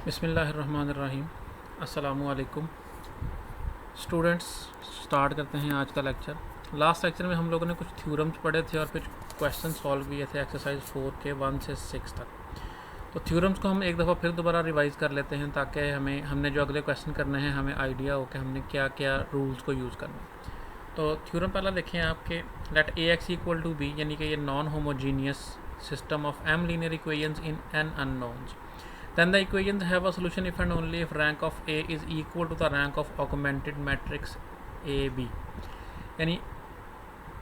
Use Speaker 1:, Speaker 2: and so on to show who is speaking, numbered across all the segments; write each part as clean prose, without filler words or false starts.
Speaker 1: बिस्मिल्लाहिर्रहमानिर्रहीम। अस्सलामुअलैकुम students. Start करते हैं आज का लेक्चर। लास्ट लेक्चर में हम लोगों ने कुछ थ्योरम्स पढ़े थे और कुछ क्वेश्चन सॉल्व किए थे एक्सरसाइज 4 के 1 से 6 तक। तो थ्योरम्स को हम एक दफ़ा फिर दोबारा रिवाइज़ कर लेते हैं ताकि हमने जो अगले क्वेश्चन करने हैं हमें आइडिया हो कि हमने क्या क्या रूल्स को यूज़ करना है। तो थ्योरम पहला देखें आपके, let A X equal to B, यानी कि ये non homogeneous system of M linear equations in N unknowns, then the equations have a solution if and only if rank of A is equal to the rank of augmented matrix AB। यानी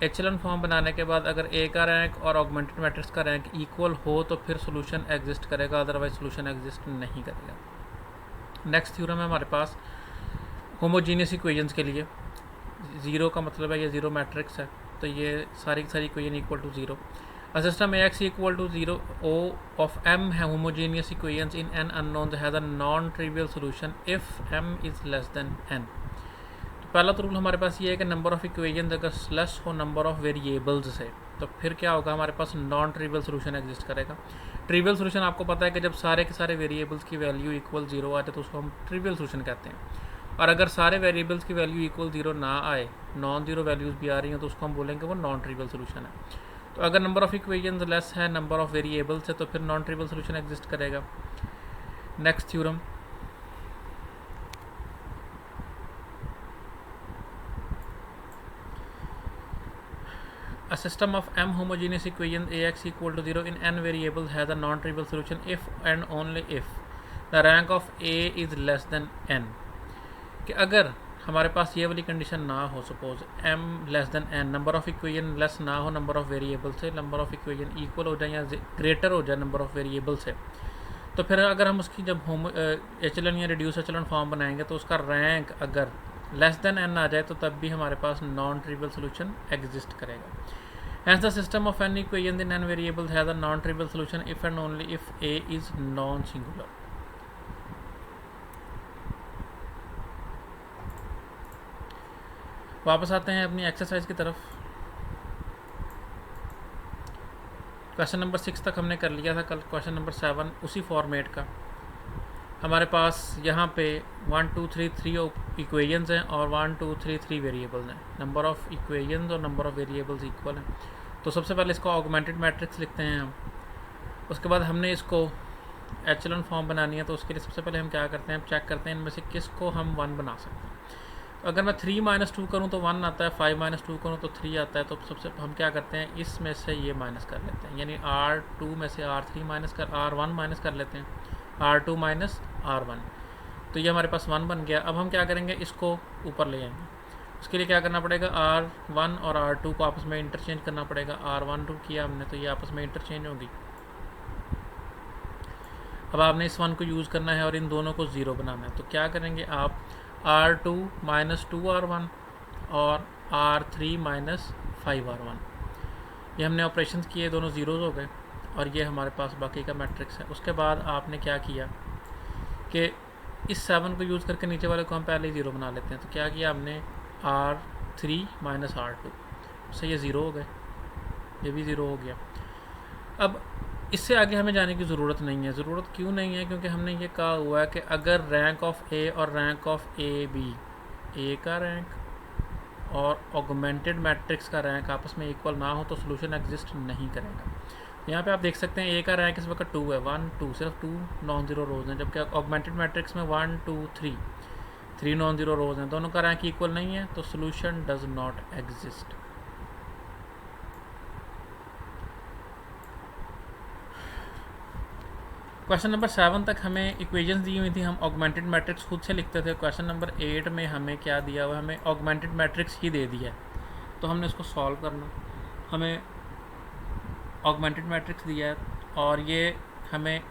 Speaker 1: एचलन form बनाने के बाद अगर A का rank और augmented matrix का rank equal हो तो फिर सोल्यूशन एग्जिस्ट करेगा, अदरवाइज सोल्यूशन एग्जिस्ट नहीं करेगा। नेक्स्ट थ्योरम है हमारे पास होमोजीनियस इक्वेशंस के लिए। ज़ीरो का मतलब है ये ज़ीरो मैट्रिक्स है, तो ये सारी की सारी equation equal to zero. A system AX equal to 0 O of M homogeneous equations in n unknowns has a non-trivial solution if M is less than n। तो पहला तो रूल हमारे पास ये है कि नंबर ऑफ इक्वेशंस अगर less हो number of variables से तो फिर क्या होगा, हमारे पास नॉन ट्रिवियल सोल्यूशन एग्जिस्ट करेगा। ट्रिवियल सोल्यूशन आपको पता है कि जब सारे के सारे वेरिएबल्स की वैल्यू इक्वल जीरो आ जाए तो उसको हम ट्रिवियल सोल्यूशन कहते हैं। और अगर सारे वेरिएबल्स की वैल्यू इक्वल जीरो ना आए, नॉन जीरो वैल्यूज़ भी आ रही हैं, तो उसको हम बोलेंगे वो नॉन ट्रिवियल सोल्यूशन है। तो अगर नंबर ऑफ इक्वेशंस लेस है नंबर ऑफ वेरिएबल्स है तो फिर नॉन ट्रिवियल सोल्यूशन एग्जिस्ट करेगा। Next theorem, a system of m homogeneous equations ax equal to 0 in n variables has a non-trivial solution if and only if the rank of a is less than n। कि अगर हमारे पास ये वाली condition ना हो, suppose m less than n, number of equation less ना हो number of variable से, नंबर ऑफ इक्वेशन इक्वल हो जाए या ग्रेटर हो जाए नंबर ऑफ वेरिएबल से, तो फिर अगर हम उसकी जब एचलन या रिड्यूस एचलन फॉर्म बनाएंगे तो उसका रैंक अगर लेस देन n आ जाए तो तब भी हमारे पास नॉन ट्रिवियल सोल्यूशन एग्जिस्ट करेगा। Hence the system of n equations in n variables has a non-trivial solution if and only if a is non-singular। वापस आते हैं अपनी एक्सरसाइज की तरफ। क्वेश्चन नंबर 6 तक हमने कर लिया था कल। क्वेश्चन नंबर 7 उसी फॉर्मेट का। हमारे पास यहाँ पे 1 2 3 3 इक्वेशंस हैं और 1 2 3 3 वेरिएबल्स हैं। नंबर ऑफ इक्वेशंस और नंबर ऑफ वेरिएबल्स इक्वल हैं। तो सबसे पहले इसको ऑगमेंटेड मैट्रिक्स लिखते हैं हम। उसके बाद हमने इसको एचलन फॉर्म बनानी है, तो उसके लिए सबसे पहले हम क्या करते हैं, चेक करते हैं इनमें से किसको हम 1 बना सकते हैं। अगर मैं 3 - 2 करूँ तो 1 आता है, 5 - 2 करूँ तो 3 आता है। तो सबसे हम क्या करते हैं, इसमें से ये माइनस कर लेते हैं, यानी R2 में से R3 माइनस कर R1 माइनस कर लेते हैं, R2 माइनस R1। तो ये हमारे पास 1 बन गया। अब हम क्या करेंगे, इसको ऊपर ले आएंगे। उसके लिए क्या करना पड़ेगा, R1 और R2 को आपस में इंटरचेंज करना पड़ेगा। R1 2 किया हमने तो ये आपस में इंटरचेंज होगी। अब आपने इस 1 को यूज़ करना है और इन दोनों को 0 बनाना है। तो क्या करेंगे आप, R2 माइनस 2R1 और R3 माइनस 5R1, ये हमने ऑपरेशन किए, दोनों ज़ीरोज़ हो गए और ये हमारे पास बाकी का मैट्रिक्स है। उसके बाद आपने क्या किया कि इस 7 को यूज़ करके नीचे वाले को हम पहले ही 0 बना लेते हैं। तो क्या किया हमने, R3 माइनस R2, उससे ये 0 हो गए, ये भी 0 हो गया। अब इससे आगे हमें जाने की ज़रूरत नहीं है। ज़रूरत क्यों नहीं है, क्योंकि हमने ये कहा हुआ है कि अगर रैंक ऑफ ए और रैंक ऑफ ए बी, ए का रैंक और ऑगमेंटेड मैट्रिक्स का रैंक आपस में इक्वल ना हो तो सोल्यूशन एग्जिस्ट नहीं करेगा। यहाँ पे आप देख सकते हैं ए का रैंक इस वक्त 2 है, 1 2, सिर्फ 2 नॉन ज़ीरो रोज़ हैं, जबकि ऑगमेंटेड मैट्रिक्स में 1 2 3 नॉन ज़ीरो रोज़ हैं। दोनों का रैंक इक्वल नहीं है तो solution does not exist. Question number 7 तक हमें इक्वेशंस दी हुई थी, हम ऑगमेंटेड मैट्रिक्स खुद से लिखते थे। क्वेश्चन नंबर 8 में हमें क्या दिया हुआ है, हमें ऑगमेंटेड मैट्रिक्स ही दे दिया है। तो हमने उसको सॉल्व करना, हमें ऑगमेंटेड मैट्रिक्स दिया है और ये हमें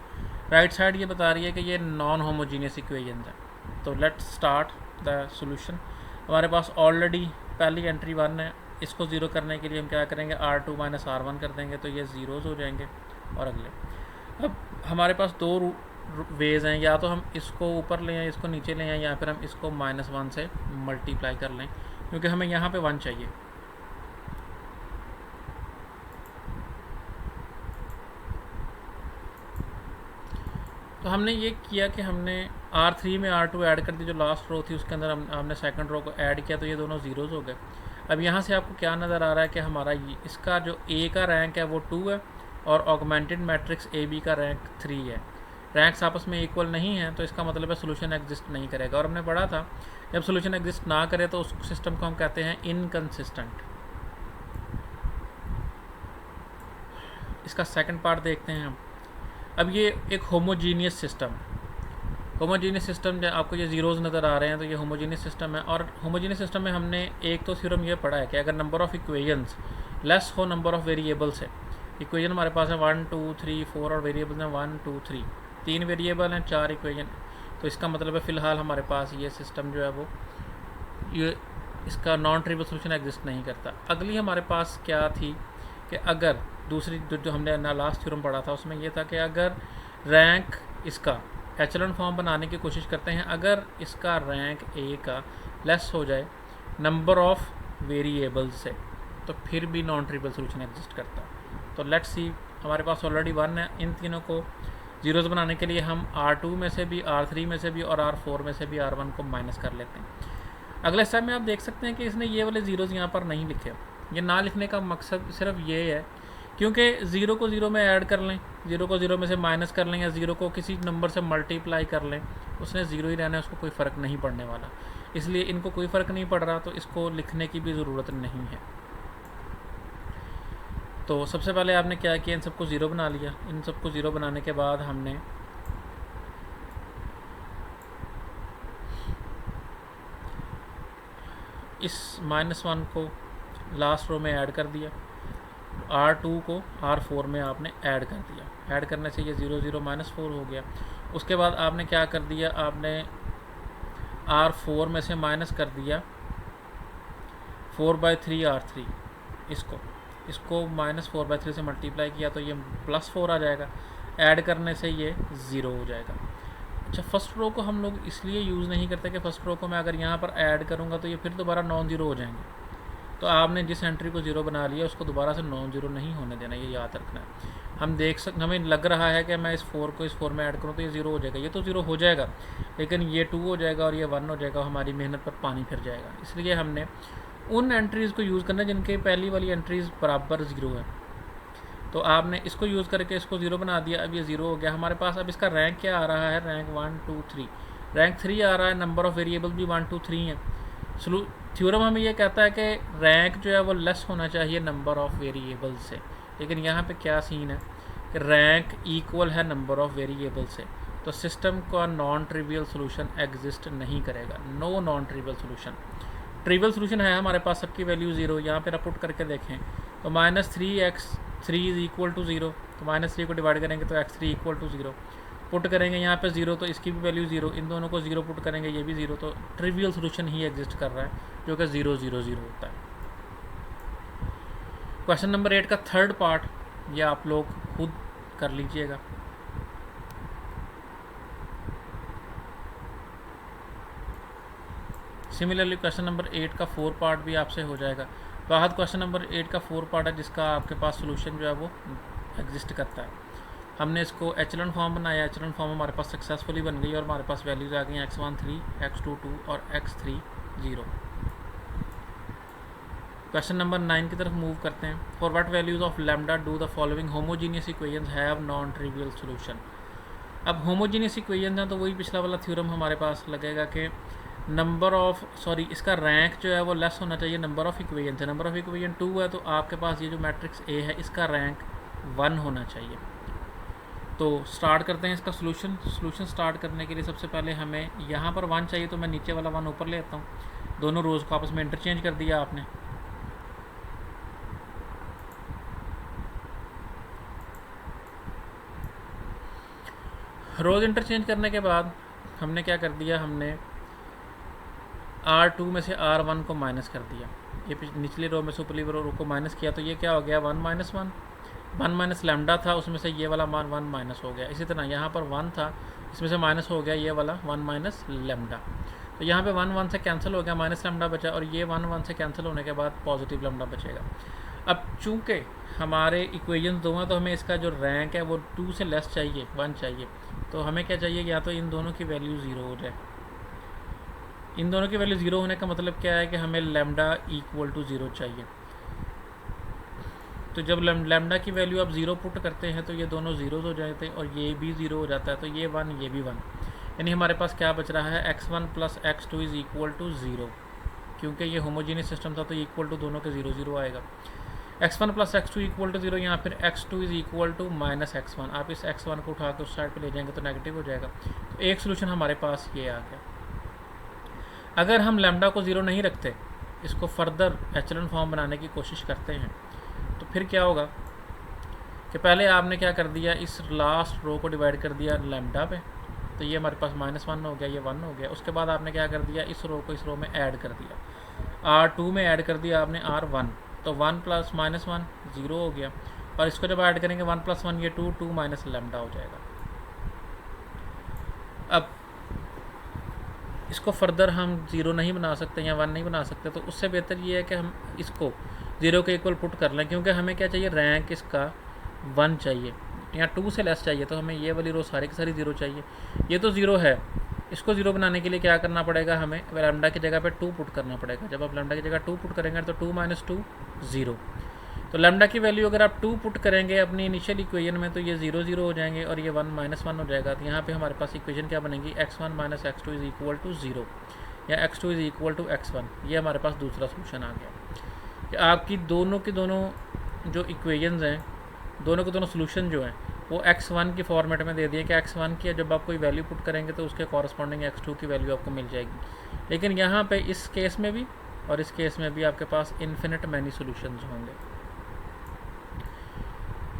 Speaker 1: राइट साइड ये बता रही है कि ये नॉन होमोजीनियस इक्वेशंस है। तो लेट्स स्टार्ट द सॉल्यूशन। हमारे पास ऑलरेडी पहली एंट्री 1 है, इसको 0 करने के लिए हम क्या करेंगे, R2 माइनस R1 कर देंगे तो ये ज़ीरोज़ हो जाएंगे। और अगले अब हमारे पास 2 वेज़ हैं, या तो हम इसको ऊपर ले आएँ, इसको नीचे ले आएँ, या फिर हम इसको -1 से मल्टीप्लाई कर लें, क्योंकि हमें यहाँ पे 1 चाहिए। तो हमने ये किया कि हमने R3 में R2 ऐड कर दी, जो लास्ट रो थी उसके अंदर हमने सेकंड रो को ऐड किया, तो ये दोनों ज़ीरोज़ हो गए। अब यहाँ से आपको क्या नज़र आ रहा है कि हमारा इसका जो A का रैंक है वो 2 है और ऑगमेंटेड मैट्रिक्स AB का रैंक 3 है। रैंक्स आपस में इक्वल नहीं है, तो इसका मतलब है सोल्यूशन एग्जिस्ट नहीं करेगा। और हमने पढ़ा था जब सोल्यूशन एग्जिस्ट ना करे तो उस सिस्टम को हम कहते हैं इनकंसिस्टेंट। इसका सेकंड पार्ट देखते हैं हम। अब ये एक होमोजीनियस सिस्टम, आपको ये ज़ीरोज़ नज़र आ रहे हैं, तो ये होमोजीनियस सिस्टम है। और होमोजीनियस सिस्टम में हमने एक तो थ्योरम ये पढ़ा है कि अगर नंबर ऑफ़ इक्वेशंस लेस हो नंबर ऑफ़ वेरिएबल्स है, इक्वेशन हमारे पास है 1 2 3 4 और वेरिएबल्स हैं 1 2 3, 3 वेरिएबल हैं 4 इक्वेशन, तो इसका मतलब है फ़िलहाल हमारे पास ये सिस्टम जो है वो ये इसका नॉन ट्रिवियल सोल्यूशन एग्जिस्ट नहीं करता। अगली हमारे पास क्या थी कि अगर दूसरी जो हमने लास्ट थ्योरम पढ़ा था उसमें यह था कि अगर रैंक इसका एचेलॉन फॉर्म बनाने की कोशिश करते हैं, अगर इसका रैंक ए का लेस हो जाए नंबर ऑफ़ वेरिएबल्स से, तो फिर भी नॉन ट्रिवियल सोल्यूशन एग्जिस्ट करता। तो लेट्स सी, हमारे पास ऑलरेडी 1 है। इन तीनों को ज़ीरोज़ बनाने के लिए हम R2 में से भी, R3 में से भी और R4 में से भी R1 को माइनस कर लेते हैं। अगले स्टेप में आप देख सकते हैं कि इसने ये वाले ज़ीरोज़ यहाँ पर नहीं लिखे। ये ना लिखने का मकसद सिर्फ ये है क्योंकि ज़ीरो को ज़ीरो में ऐड कर लें, ज़ीरो को ज़ीरो में से माइनस कर लें, या ज़ीरो को किसी नंबर से मल्टीप्लाई कर लें, उसने ज़ीरो ही रहना है, उसको कोई फ़र्क नहीं पड़ने वाला। इसलिए इनको कोई फ़र्क नहीं पड़ रहा, तो इसको लिखने की भी ज़रूरत नहीं है। तो सबसे पहले आपने क्या किया, इन सबको ज़ीरो बना लिया। इन सबको ज़ीरो बनाने के बाद हमने इस -1 को लास्ट रो में ऐड कर दिया, R2 को R4 में आपने ऐड कर दिया। ऐड करने से ये 0 0 -4 हो गया। उसके बाद आपने क्या कर दिया, आपने R4 में से माइनस कर दिया 4/3 R3, इसको -4/3 से मल्टीप्लाई किया तो ये +4 आ जाएगा। ऐड करने से ये 0 हो जाएगा। अच्छा, फर्स्ट रो को हम लोग इसलिए यूज़ नहीं करते कि फर्स्ट रो को मैं अगर यहाँ पर ऐड करूँगा तो ये फिर दोबारा नॉन ज़ीरो हो जाएंगे। तो आपने जिस एंट्री को ज़ीरो बना लिया उसको दोबारा से नॉन ज़ीरो नहीं होने देना, ये याद रखना है। हमें लग रहा है कि मैं इस 4 को इस 4 में ऐड करूँ तो ये 0 हो जाएगा, ये तो 0 हो जाएगा, लेकिन ये 2 हो जाएगा और ये 1 हो जाएगा, हमारी मेहनत पर पानी फिर जाएगा। इसलिए हमने उन एंट्रीज़ को यूज़ करना जिनके पहली वाली एंट्रीज़ बराबर 0 है। तो आपने इसको यूज़ करके इसको 0 बना दिया। अब ये 0 हो गया हमारे पास। अब इसका रैंक क्या आ रहा है, रैंक 1 2 3, रैंक 3 आ रहा है। नंबर ऑफ़ वेरिएबल भी 1 2 3 है। थ्योरम हमें ये कहता है कि रैंक जो है वो लेस होना चाहिए नंबर ऑफ़ वेरिएबल से, लेकिन यहाँ पे क्या सीन है कि रैंक इक्वल है नंबर ऑफ़ वेरिएबल से, तो सिस्टम का नॉन ट्रिवियल सोल्यूशन एग्जिस्ट नहीं करेगा। No non trivial solution. Trivial solution है हमारे पास, सबकी वैल्यू 0। यहाँ पे पुट करके देखें तो -3x3 इज़ इक्वल टू 0, तो -3 को डिवाइड करेंगे तो x3 इक्वल टू 0। पुट करेंगे यहाँ पे 0 तो इसकी भी वैल्यू 0, इन दोनों को 0 पुट करेंगे, ये भी 0, तो ट्रिवियल सोल्यूशन ही एग्जिस्ट कर रहा है जो कि 0 0 0 होता है। क्वेश्चन नंबर 8 का थर्ड पार्ट ये आप लोग खुद कर लीजिएगा। सिमिलरली क्वेश्चन नंबर 8 का 4 पार्ट भी आपसे हो जाएगा। तो आज क्वेश्चन नंबर 8 का 4 पार्ट है जिसका आपके पास सोल्यूशन जो है वो एग्जिस्ट करता है। हमने इसको एचेलॉन फॉर्म बनाया, एचेलॉन फॉर्म हमारे पास सक्सेसफुली बन गई और हमारे पास वैल्यूज़ आ गई x1 3, x2 2 और x3 0। क्वेश्चन नंबर 9 की तरफ मूव करते हैं। For what values of lambda do the following homogeneous equations have non trivial solution. अब होमोजीनियस इक्वेशंस हैं तो वही पिछला वाला थ्योरम हमारे पास लगेगा कि इसका रैंक जो है वो लेस होना चाहिए नंबर ऑफ़ इक्वेशन से। नंबर ऑफ़ इक्वेशन 2 है, तो आपके पास ये जो मैट्रिक्स ए है इसका रैंक 1 होना चाहिए। तो स्टार्ट करते हैं इसका सोल्यूशन स्टार्ट करने के लिए सबसे पहले हमें यहाँ पर 1 चाहिए, तो मैं नीचे वाला 1 ऊपर ले आता हूँ। दोनों रोज़ को आपस में इंटरचेंज कर दिया आपने। रोज़ इंटरचेंज करने के बाद हमने क्या कर दिया, हमने R2 में से R1 को माइनस कर दिया। ये निचली रो में से ऊपरी रो को माइनस किया, तो ये क्या हो गया 1 - 1। 1 माइनस लैम्डा था, उसमें से ये वाला मान 1 माइनस हो गया। इसी तरह यहाँ पर 1 था, इसमें से माइनस हो गया ये वाला 1 माइनस लैम्डा। तो यहाँ पे 1 1 से कैंसिल हो गया, माइनस लैम्डा बचा, और ये 1 1 से कैंसिल होने के बाद पॉजिटिव लैम्डा बचेगा। अब चूंकि हमारे इक्वेशन दो हैं तो हमें इसका जो रैंक है वो 2 से लेस चाहिए, 1 चाहिए। तो हमें क्या चाहिए, या तो इन दोनों की वैल्यू 0 हो जाए। इन दोनों की वैल्यू 0 होने का मतलब क्या है कि हमें लैम्डा इक्वल टू 0 चाहिए। तो जब लैम्डा की वैल्यू आप 0 पुट करते हैं तो ये दोनों ज़ीरोज़ हो जाते हैं और ये भी 0 हो जाता है, तो ये 1 ये भी 1, यानी हमारे पास क्या बच रहा है, x1 plus x2 is equal to 0। क्योंकि ये होमोजीनियस सिस्टम था तो इक्वल टू दोनों के 0 0 आएगा। x1 plus x2 equal to 0, यहाँ फिर x2 is equal to minus x1। आप इस x1 को उठा के उस साइड पे ले जाएंगे तो नेगेटिव हो जाएगा। तो एक सोल्यूशन हमारे पास ये आ गया। अगर हम लैम्डा को 0 नहीं रखते, इसको फर्दर एचलन फॉर्म बनाने की कोशिश करते हैं, तो फिर क्या होगा कि पहले आपने क्या कर दिया, इस लास्ट रो को डिवाइड कर दिया लैम्डा पे, तो ये हमारे पास -1 हो गया, ये 1 हो गया। उसके बाद आपने क्या कर दिया, इस रो को इस रो में ऐड कर दिया, R2 में ऐड कर दिया आपने R1, तो 1 प्लस -1 0 हो गया। और इसको जब ऐड करेंगे 1 प्लस 1 ये 2, 2 माइनस लैम्डा हो जाएगा। अब इसको फर्दर हम 0 नहीं बना सकते या 1 नहीं बना सकते, तो उससे बेहतर ये है कि हम इसको 0 के इक्वल पुट कर लें, क्योंकि हमें क्या चाहिए, रैंक इसका 1 चाहिए या 2 से लेस चाहिए। तो हमें ये वाली रो सारी की सारी 0 चाहिए। ये तो 0 है, इसको 0 बनाने के लिए क्या करना पड़ेगा, हमें लैम्डा की जगह पे 2 पुट करना पड़ेगा। जब आप लैम्डा की जगह 2 पुट करेंगे तो 2 माइनस 2 0। तो लैम्डा की वैल्यू अगर आप 2 पुट करेंगे अपनी इनिशियल इक्वेशन में तो ये 0 0 हो जाएंगे और ये 1 माइनस 1 हो जाएगा। तो यहाँ पे हमारे पास इक्वेशन क्या बनेगी, x1 minus x2 is equal to 0 या x2 is equal to x1। ये हमारे पास दूसरा सोल्यूशन आ गया कि आपकी दोनों के दोनों जो इक्वेशंस हैं, दोनों के दोनों सोल्यूशन जो हैं वो x1 की फॉर्मेट में दे दिए कि x1 की जब आप कोई वैल्यू पुट करेंगे तो उसके कॉरस्पॉन्डिंग x2 की वैल्यू आपको मिल जाएगी। लेकिन यहाँ पे इस केस में भी और इस केस में भी आपके पास इन्फिनिट मैनी सोल्यूशंस होंगे।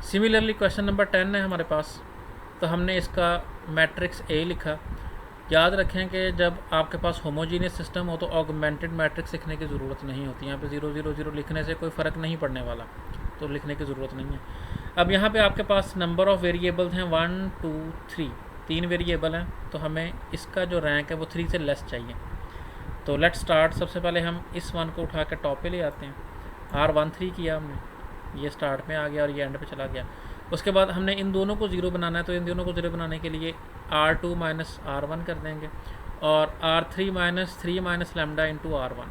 Speaker 1: सिमिलरली क्वेश्चन नंबर 10 है हमारे पास, तो हमने इसका मैट्रिक्स A लिखा। याद रखें कि जब आपके पास होमोजीनियस सिस्टम हो तो ऑगमेंटेड मैट्रिक्स लिखने की ज़रूरत नहीं होती। यहाँ पे 0 0 0 लिखने से कोई फ़र्क नहीं पड़ने वाला, तो लिखने की ज़रूरत नहीं है। अब यहाँ पे आपके पास नंबर ऑफ़ वेरिएबल्स हैं 1 2 3, 3 वेरिएबल हैं, तो हमें इसका जो रैंक है वो 3 से लेस चाहिए। तो लेट स्टार्ट। सबसे पहले हम इस 1 को उठा कर टॉप पे ले आते हैं। R13 किया हमने, ये स्टार्ट में आ गया और ये एंड पे चला गया। उसके बाद हमने इन दोनों को 0 बनाना है, तो इन दोनों को 0 बनाने के लिए R2 माइनस R1 कर देंगे और R3 minus 3 minus lambda into R1।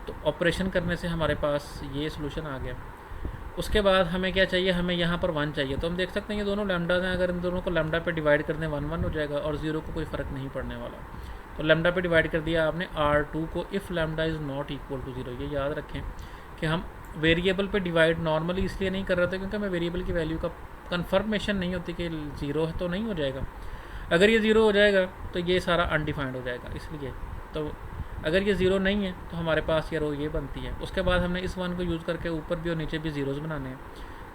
Speaker 1: तो ऑपरेशन करने से हमारे पास ये सोल्यूशन आ गया। उसके बाद हमें क्या चाहिए, हमें यहाँ पर 1 चाहिए। तो हम देख सकते हैं ये दोनों लैम्डाज हैं, अगर इन दोनों को लैम्डा पे डिवाइड कर दें 1 1 हो जाएगा और 0 को कोई फ़र्क नहीं पड़ने वाला। तो लैम्डा पे डिवाइड कर दिया आपने R2 को, if lambda is not equal to 0। ये याद रखें कि हम वेरिएबल पे डिवाइड नॉर्मली इसलिए नहीं कर रहे थे क्योंकि हमें वेरिएबल की वैल्यू का कंफर्मेशन नहीं होती कि 0 है तो नहीं हो जाएगा। अगर ये 0 हो जाएगा तो ये सारा अनडिफाइंड हो जाएगा, इसलिए। तो अगर ये 0 नहीं है तो हमारे पास ये रो ये बनती है। उसके बाद हमने इस 1 को यूज़ करके ऊपर भी और नीचे भी ज़ीरोज़ बनाने हैं।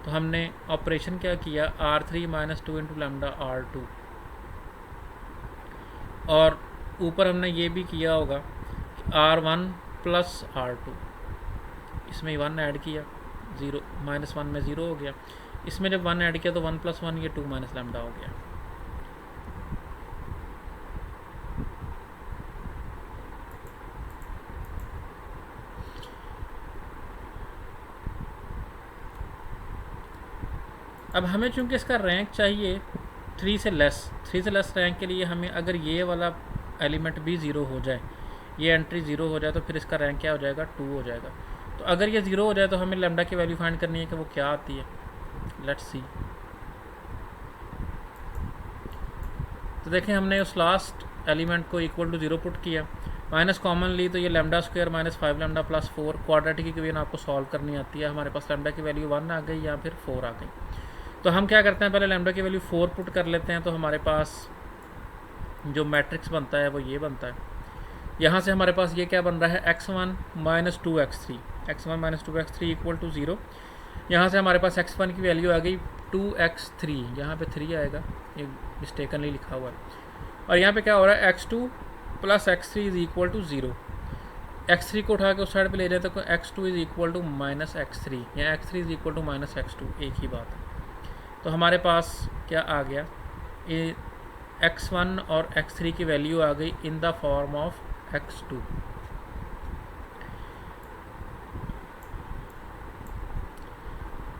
Speaker 1: तो हमने ऑपरेशन क्या किया, R3 minus 2 into lambda R2, और ऊपर हमने ये भी किया होगा R1 प्लस R2, इसमें 1 ऐड किया, 0 माइनस 1 में 0 हो गया। इसमें जब 1 ऐड किया तो 1 प्लस 1 ये 2 माइनस लैम्डा हो गया। अब हमें चूंकि इसका रैंक चाहिए 3 से लेस रैंक के लिए हमें अगर ये वाला एलिमेंट भी 0 हो जाए, ये एंट्री 0 हो जाए, तो फिर इसका रैंक क्या हो जाएगा, 2 हो जाएगा। तो अगर ये 0 हो जाए तो हमें लैम्डा की वैल्यू फाइंड करनी है कि वो क्या आती है। Let's see. तो देखें हमने उस लास्ट एलिमेंट को इक्वल टू 0 पुट किया, माइनस कॉमन ली, तो ये lambda square minus 5 lambda plus 4 quadratic equation आपको सॉल्व करनी आती है। हमारे पास लैम्डा की वैल्यू 1 आ गई या फिर 4 आ गई। तो हम क्या करते हैं, पहले लैम्डा की वैल्यू 4 पुट कर लेते हैं। तो हमारे पास जो मैट्रिक्स बनता है वो ये बनता है। यहाँ से हमारे पास ये क्या बन रहा है, x1 minus 2x3, x1 minus 2x3 equal to 0। यहाँ से हमारे पास x1 की वैल्यू आ गई 2x3, यहाँ पे 3 आएगा, ये मिस्टेकनली लिखा हुआ है। और यहाँ पे क्या हो रहा है, x2 plus x3 is equal to 0। x3 को उठा के उस साइड पे ले जाए तो x2 is equal to minus x3 या x3 is equal to minus x2, एक ही बात है। तो हमारे पास क्या आ गया, ये x1 और x3 की वैल्यू आ गई in the form of x2।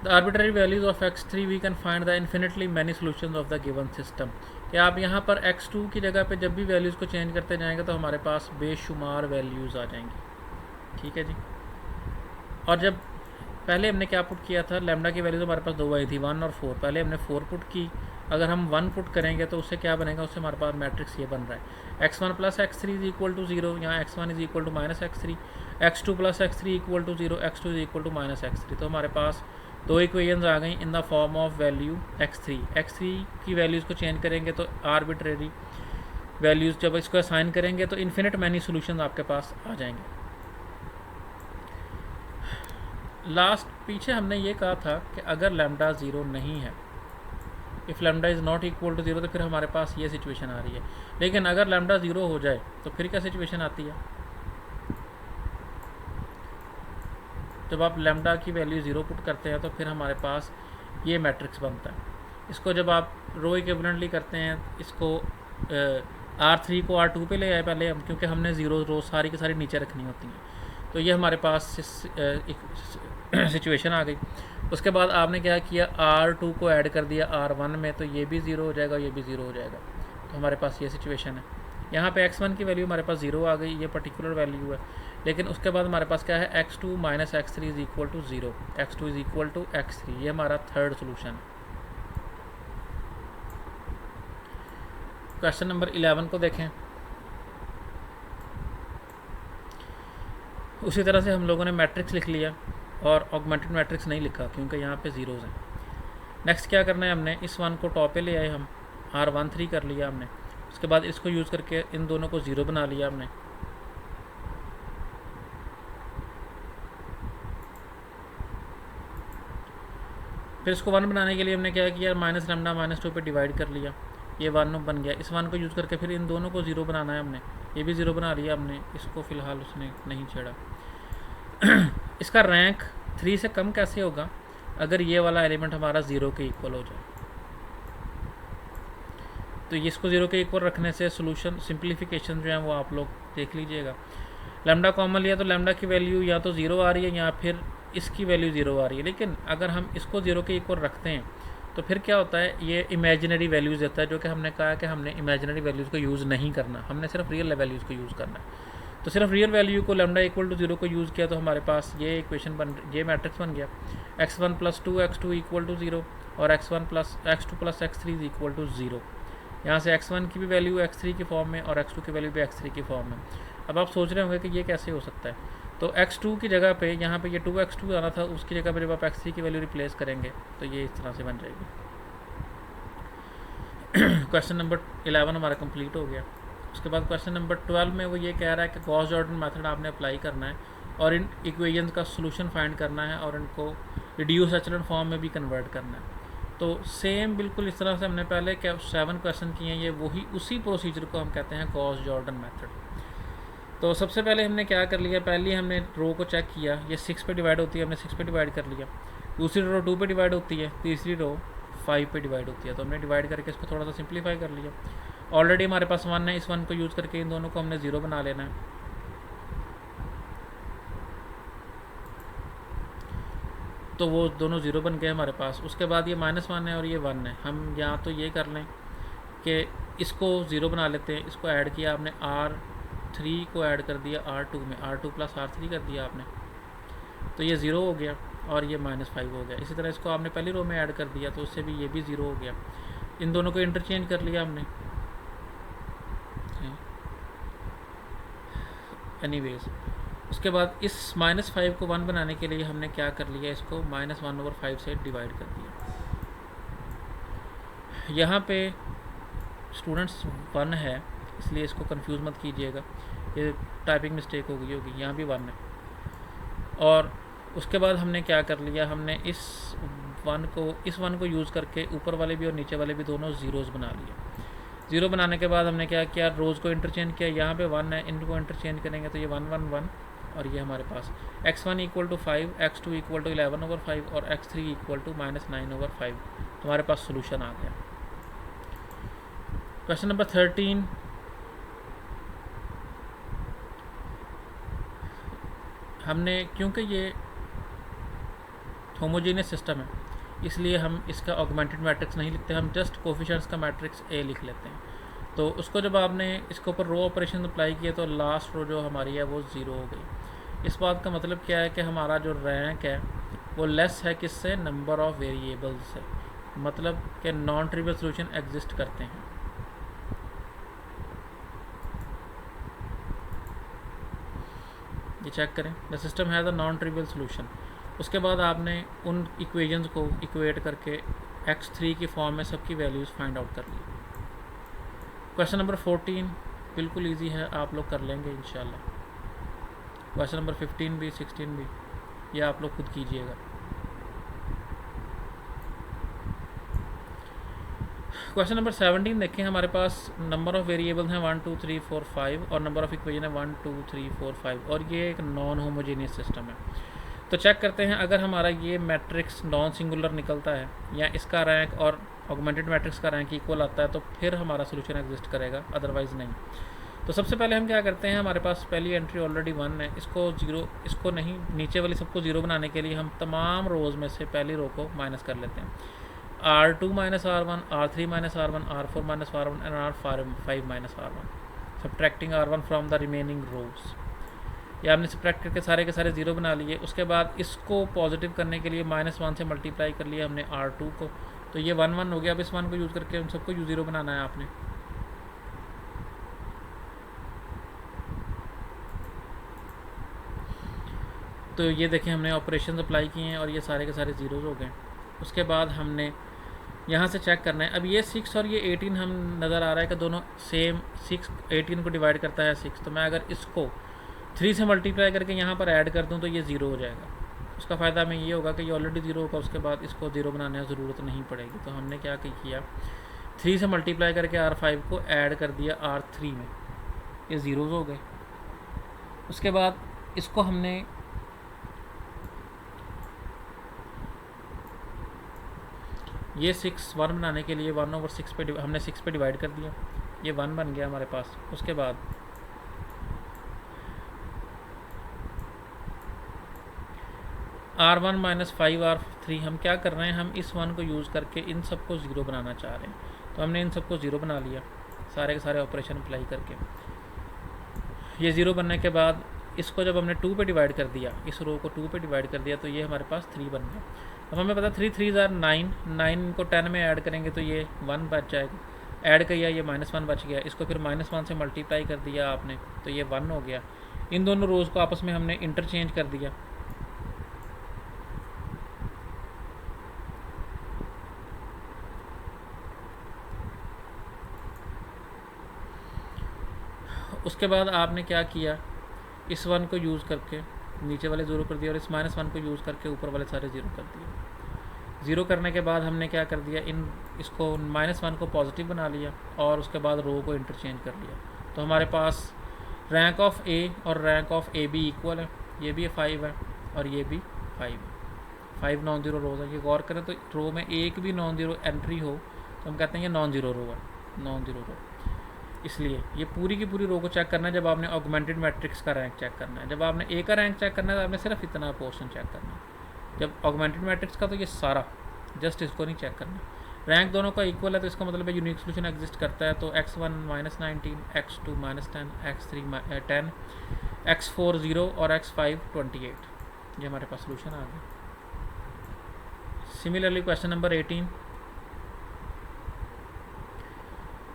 Speaker 1: The arbitrary values of x3 we can find the infinitely many solution of the given system. कि आप यहाँ पर x2 की जगह पे जब भी वैल्यूज़ को चेंज करते जाएंगे तो हमारे पास बेशुमार वैल्यूज़ आ जाएंगी। ठीक है जी। और जब पहले हमने क्या पुट किया था, लैम्डा की वैल्यूज़ हमारे पास दो आई थी 1 और 4। पहले हमने 4 पुट की, अगर हम 1 पुट करेंगे तो उससे क्या बनेगा, उससे हमारे पास मैट्रिक्स ये बन रहा है x1 plus x3 is equal to 0, यहाँ x1 is equal to minus x3, x2 plus x3 equal to 0, x2 is equal to minus x3। तो हमारे पास दो इक्वेशंस आ गई in the form of value x3 की वैल्यूज़ को change करेंगे तो आर्बिट्रेरी वैल्यूज़ जब इसको असाइन करेंगे तो इन्फिनिट मैनी सोल्यूशन आपके पास आ जाएंगे। लास्ट पीछे हमने ये कहा था कि अगर लैम्डा 0 नहीं है, if lambda is not equal to 0, तो फिर हमारे पास ये सिचुएशन आ रही है। लेकिन अगर लैम्डा 0 हो जाए तो फिर क्या सिचुएशन आती है, जब आप लैम्डा की वैल्यू 0 पुट करते हैं तो फिर हमारे पास ये मैट्रिक्स बनता है। इसको जब आप रो इक्विवेलेंटली करते हैं, इसको R3 को R2 पे ले आए पहले हम, क्योंकि हमने 0 रो सारी की सारी नीचे रखनी होती हैं। तो ये हमारे पास एक सिचुएशन आ गई। उसके बाद आपने क्या किया, R2 को ऐड कर दिया R1 में, तो ये भी 0 हो जाएगा, ये भी 0 हो जाएगा। तो हमारे पास ये सिचुएशन है। यहाँ पे x1 की वैल्यू हमारे पास 0 आ गई, ये पर्टिकुलर वैल्यू है। लेकिन उसके बाद हमारे पास क्या है, x2 minus x3 is equal to 0, x2 is equal to x3। ये हमारा थर्ड सोल्यूशन है। क्वेश्चन नंबर 11 को देखें। उसी तरह से हम लोगों ने मैट्रिक्स लिख लिया और ऑगमेंटेड मैट्रिक्स नहीं लिखा क्योंकि यहाँ पे ज़ीरोज़ हैं। नेक्स्ट क्या करना है, हमने इस वन को टॉप पे ले आए, हम R13 कर लिया हमने। उसके बाद इसको यूज़ करके इन दोनों को 0 बना लिया हमने। फिर इसको 1 बनाने के लिए हमने क्या किया, माइनस लैम्डा माइनस 2 पे डिवाइड कर लिया, ये 1 बन गया। इस 1 को यूज़ करके फिर इन दोनों को 0 बनाना है हमने, ये भी 0 बना लिया हमने। इसको फ़िलहाल उसने नहीं छेड़ा। इसका रैंक 3 से कम कैसे होगा, अगर ये वाला एलिमेंट हमारा 0 के इक्वल हो जाए। तो ये इसको 0 के इक्वल रखने से सोल्यूशन सिंप्लीफिकेशन जो है वो आप लोग देख लीजिएगा। लैम्डा कॉमन लिया तो लैम्डा की वैल्यू या तो 0 आ रही है या फिर इसकी वैल्यू 0 आ रही है। लेकिन अगर हम इसको 0 के इक्वल रखते हैं तो फिर क्या होता है, ये इमेजिनरी वैल्यूज़ देता है, जो कि हमने कहा कि हमने इमेजिनरी वैल्यूज़ को यूज़ नहीं करना, हमने सिर्फ रियल वैल्यूज़ को यूज़ करना है। तो सिर्फ रियल वैल्यू को लैम्डा इक्वल टू 0 को यूज़ किया तो हमारे पास ये इक्वेशन ये मैट्रिक्स बन गया, x1 plus 2 x2 equal to 0 और x1 plus x2 plus x3 is equal to 0। यहाँ से x1 की भी वैल्यू x3 की फॉर्म में और x2 की वैल्यू भी x3 की फॉर्म में। अब आप सोच रहे होंगे कि ये कैसे हो सकता है, तो x2 की जगह पे यहाँ पे ये 2x2 आना था, उसकी जगह पे जब आप x3 की वैल्यू रिप्लेस करेंगे तो ये इस तरह से बन जाएगी। क्वेश्चन नंबर 11 हमारा कंप्लीट हो गया। उसके बाद क्वेश्चन नंबर 12 में वो ये कह रहा है कि गॉस जॉर्डन मेथड आपने अप्लाई करना है और इन इक्वेशंस का सोल्यूशन फाइंड करना है और इनको रिड्यूस एचेलॉन फॉर्म में भी कन्वर्ट करना है। तो सेम बिल्कुल इस तरह से हमने पहले 7 क्वेश्चन किए हैं, ये वही उसी प्रोसीजर को हम कहते हैं गॉस जॉर्डन मेथड। तो सबसे पहले हमने क्या कर लिया, पहले हमने रो को चेक किया, ये 6 पे डिवाइड होती है, हमने 6 पे डिवाइड कर लिया। दूसरी रो 2 पे डिवाइड होती है, तीसरी रो 5 पे डिवाइड होती है। तो हमने डिवाइड करके इसको थोड़ा सा सिंप्लीफाई कर लिया। ऑलरेडी हमारे पास 1 है, इस 1 को यूज़ करके इन दोनों को हमने 0 बना लेना है। तो वो दोनों 0 बन गए हमारे पास। उसके बाद ये -1 है और ये 1 है। हम यहाँ तो ये कर लें कि इसको 0 बना लेते हैं। इसको ऐड किया आपने, R3 को ऐड कर दिया R2 में, R2 प्लस R3 कर दिया आपने, तो ये 0 हो गया और ये -5 हो गया। इसी तरह इसको आपने पहली रो में ऐड कर दिया तो उससे भी ये भी 0 हो गया। इन दोनों को इंटरचेंज कर लिया हमने। एनीवेज उसके बाद इस -5 को 1 बनाने के लिए हमने क्या कर लिया, इसको -1/5 से डिवाइड कर दिया। यहाँ पे स्टूडेंट्स 1 है, इसलिए इसको कंफ्यूज मत कीजिएगा, ये टाइपिंग मिस्टेक हो गई होगी, यहाँ भी 1 है। और उसके बाद हमने क्या कर लिया, हमने इस 1 को यूज़ करके ऊपर वाले भी और नीचे वाले भी दोनों ज़ीरोज़ बना लिए। 0 बनाने के बाद हमने क्या किया, रोज़ को इंटरचेंज किया। यहाँ पे 1 है, इनको इंटरचेंज करेंगे तो ये 1 1 1 और ये हमारे पास x1 equal to 5, x2 equal to 11/5 और x3 इक्वल टू -9/5। तो हमारे पास सोल्यूशन आ गया। क्वेश्चन नंबर 13, हमने क्योंकि ये होमोजीनियस सिस्टम है, इसलिए हम इसका ऑगमेंटेड मैट्रिक्स नहीं लिखते, हम जस्ट कोफिशिएंट्स का मैट्रिक्स ए लिख लेते हैं। तो उसको जब आपने इसके ऊपर रो ऑपरेशन अप्लाई किया तो लास्ट रो जो हमारी है वो ज़ीरो हो गई। इस बात का मतलब क्या है कि हमारा जो रैंक है वो लेस है किससे, नंबर ऑफ़ वेरिएबल्स से, मतलब कि नॉन ट्रिवियल सोल्यूशन एग्जिस्ट करते हैं। ये चेक करें, the system has a non trivial solution. उसके बाद आपने उन इक्वेशंस को इक्वेट करके x3 की फॉर्म में सबकी वैल्यूज़ फाइंड आउट कर ली। क्वेश्चन नंबर 14 बिल्कुल इजी है, आप लोग कर लेंगे इंशाल्लाह। क्वेश्चन नंबर 15 भी 16 भी ये आप लोग खुद कीजिएगा। क्वेश्चन नंबर 17 देखें, हमारे पास नंबर ऑफ़ वेरिएबल्स हैं 1 2 3 4 5 और नंबर ऑफ़ इक्वेशन है 1 2 3 4 5 और ये एक नॉन होमोजेनियस सिस्टम है। तो चेक करते हैं, अगर हमारा ये मैट्रिक्स नॉन सिंगुलर निकलता है या इसका रैंक और ऑगमेंटेड मैट्रिक्स का रैंक इक्वल आता है तो फिर हमारा सोल्यूशन एग्जिस्ट करेगा, अदरवाइज़ नहीं। तो सबसे पहले हम क्या करते हैं, हमारे पास पहली एंट्री ऑलरेडी 1 है, इसको नहीं, नीचे वाली सबको ज़ीरो बनाने के लिए हम तमाम रोज़ में से पहली रो को माइनस कर लेते हैं। R2 minus R1, R3 minus R1, R4 minus R1 and R5 minus R1, subtracting R1 from the remaining rows. ये आपने सब्ट्रैक्ट करके सारे के सारे ज़ीरो बना लिए। उसके बाद इसको पॉजिटिव करने के लिए -1 से मल्टीप्लाई कर लिया हमने R2 को, तो ये 1 1 हो गया। अब इस 1 को यूज़ करके उन सबको ज़ीरो बनाना है आपने। तो ये देखें, हमने ऑपरेशन अप्लाई किए हैं और ये सारे के सारे ज़ीरोज़ हो गए। उसके बाद हमने यहाँ से चेक करना है, अब ये 6 और ये 18 हम नज़र आ रहा है कि दोनों सेम, 6 18 को डिवाइड करता है 6, तो मैं अगर इसको 3 से मल्टीप्लाई करके यहाँ पर ऐड कर दूँ तो ये ज़ीरो हो जाएगा। उसका फ़ायदा हमें ये होगा कि ये ऑलरेडी ज़ीरो होगा, उसके बाद इसको ज़ीरो बनाने की ज़रूरत नहीं पड़ेगी। तो हमने क्या किया, 3 से मल्टीप्लाई करके R5 को ऐड कर दिया R3 में, ये ज़ीरोज़ हो गए। उसके बाद इसको हमने ये 6 1 बनाने के लिए 1/6 पे हमने 6 पे डिवाइड कर दिया, ये 1 बन गया हमारे पास। उसके बाद R1 माइनस 5 R3 हम क्या कर रहे हैं, हम इस 1 को यूज़ करके इन सबको ज़ीरो बनाना चाह रहे हैं। तो हमने इन सबको ज़ीरो बना लिया सारे के सारे ऑपरेशन अप्लाई करके। ये ज़ीरो बनने के बाद इसको जब हमने 2 पे डिवाइड कर दिया, इस रो को 2 पे डिवाइड कर दिया, तो ये हमारे पास 3 बन गया। अब हमें पता 3 3 ज़ार 9, 9 को 10 में ऐड करेंगे तो ये 1 बच जाएगा, ऐड किया ये -1 बच गया। इसको फिर -1 से मल्टीप्लाई कर दिया आपने तो ये 1 हो गया। इन दोनों रोज़ को आपस में हमने इंटरचेंज कर दिया। उसके बाद आपने क्या किया, इस 1 को यूज़ करके नीचे वाले ज़ीरो कर दिया और इस -1 को यूज़ करके ऊपर वाले सारे ज़ीरो कर दिए। ज़ीरो करने के बाद हमने क्या कर दिया, इसको -1 को पॉजिटिव बना लिया और उसके बाद रो को इंटरचेंज कर लिया। तो हमारे पास रैंक ऑफ ए और rank of A B equal है, ये भी 5 है और ये भी 5 है। 5 नॉन ज़ीरो रोज़ है। ये गौर करें तो रो में एक भी नॉन ज़ीरो एंट्री हो तो हम कहते हैं ये नॉन ज़ीरो रो है, नॉन ज़ीरो रो। इसलिए ये पूरी की पूरी रो को चेक करना है जब आपने ऑगमेंटेड मैट्रिक्स का रैंक चेक करना है। जब आपने ए का रैंक चेक करना है तो आपने सिर्फ इतना पोर्शन चेक करना है। जब ऑगमेंटेड मैट्रिक्स का तो ये सारा, जस्ट इसको नहीं चेक करना। रैंक दोनों का इक्वल है तो इसका मतलब है यूनिक सोल्यूशन एग्जिस्ट करता है। तो x1 -19, x2 -10, x3 10, x4 0 और x5 28, ये हमारे पास सोल्यूशन आ गया। सिमिलरली क्वेश्चन नंबर 18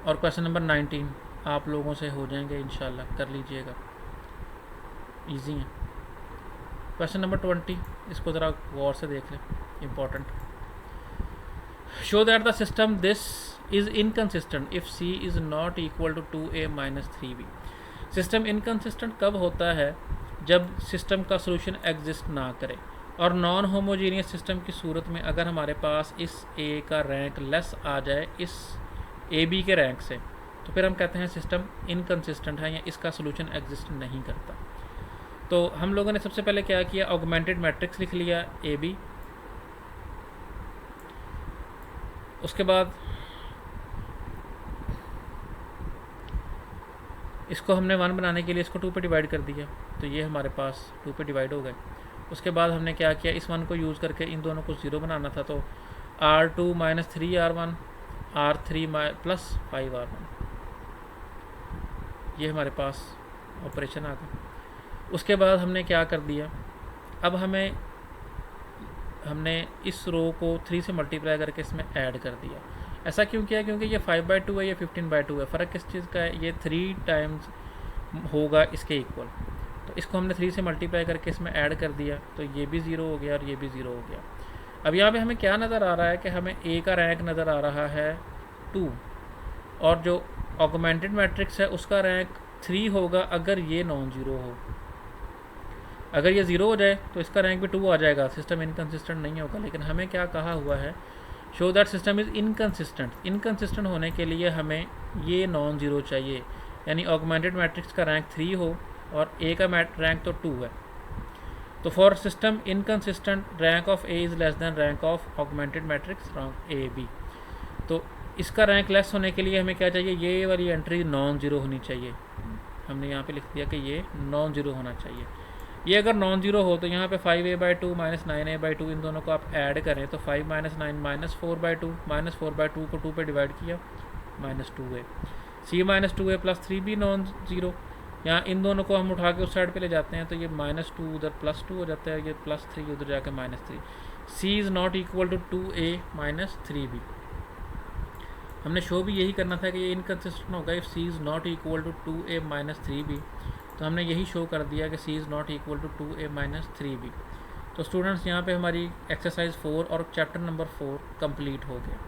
Speaker 1: और क्वेश्चन नंबर 19 आप लोगों से हो जाएंगे इंशाल्लाह, कर लीजिएगा, इजी है। क्वेश्चन नंबर 20, इसको ज़रा गौर से देख लें, important. Show that the system this is inconsistent if C is not equal to 2a - 3b। System inconsistent कब होता है, जब सिस्टम का सोल्यूशन एग्जिस्ट ना करे। और नॉन होमोजीनियस सिस्टम की सूरत में अगर हमारे पास इस a का रैंक लेस आ जाए इस ए बी के रैंक से, तो फिर हम कहते हैं सिस्टम इनकन्सिस्टेंट है या इसका सोल्यूशन एग्जिस्ट नहीं करता। तो हम लोगों ने सबसे पहले क्या किया, ऑगमेंटेड मैट्रिक्स लिख लिया ए बी। उसके बाद इसको हमने 1 बनाने के लिए इसको 2 पे डिवाइड कर दिया, तो ये हमारे पास 2 पे डिवाइड हो गए। उसके बाद हमने क्या किया, इस 1 को यूज़ करके इन दोनों को 0 बनाना था, तो R2 minus 3R1 R3 plus 5R1, ये हमारे पास ऑपरेशन आ गया। उसके बाद हमने क्या कर दिया, अब हमने इस रो को 3 से मल्टीप्लाई करके इसमें ऐड कर दिया। ऐसा क्यों किया, क्योंकि ये 5/2 है, ये 15/2 है। फ़र्क किस चीज़ का है, ये 3 टाइम्स होगा इसके इक्वल, तो इसको हमने 3 से मल्टीप्लाई करके इसमें ऐड कर दिया, तो ये भी 0 हो गया और ये भी 0 हो गया। अब यहाँ पे हमें क्या नज़र आ रहा है कि हमें a का रैंक नज़र आ रहा है 2, और जो ऑगमेंटेड मैट्रिक्स है उसका रैंक 3 होगा अगर ये नॉन ज़ीरो हो। अगर ये 0 हो जाए तो इसका रैंक भी 2 आ जाएगा, सिस्टम इनकन्सिस्टेंट नहीं होगा। लेकिन हमें क्या कहा हुआ है, show that system is inconsistent. Inconsistent होने के लिए हमें ये नॉन ज़ीरो चाहिए, यानी ऑगमेंटेड मैट्रिक्स का रैंक 3 हो और a का रैंक तो 2 है। तो for system inconsistent rank of a is less than rank of augmented matrix rank a b। तो इसका रैंक लेस होने के लिए हमें क्या चाहिए, ये वाली एंट्री नॉन ज़ीरो होनी चाहिए। हमने यहाँ पे लिख दिया कि ये नॉन ज़ीरो होना चाहिए। ये अगर नॉन ज़ीरो हो तो यहाँ पे 5a/2 माइनस 9a/2 इन दोनों को आप ऐड करें तो 5 माइनस 9 माइनस 4/2, माइनस 4/2 को 2 पे डिवाइड किया minus 2a, c minus 2a plus 3 भी नॉन ज़ीरो। यहाँ इन दोनों को हम उठा के उस साइड पे ले जाते हैं तो ये -2 उधर +2 हो जाता है, ये +3 उधर जाके -3। c is not equal to 2a minus 3b। हमने शो भी यही करना था कि ये इनकन्सिस्टेंट होगा if c is not equal to 2a minus 3b। तो हमने यही शो कर दिया कि c is not equal to 2a minus 3b। तो स्टूडेंट्स यहाँ पे हमारी एक्सरसाइज 4 और चैप्टर नंबर 4 कंप्लीट हो गया।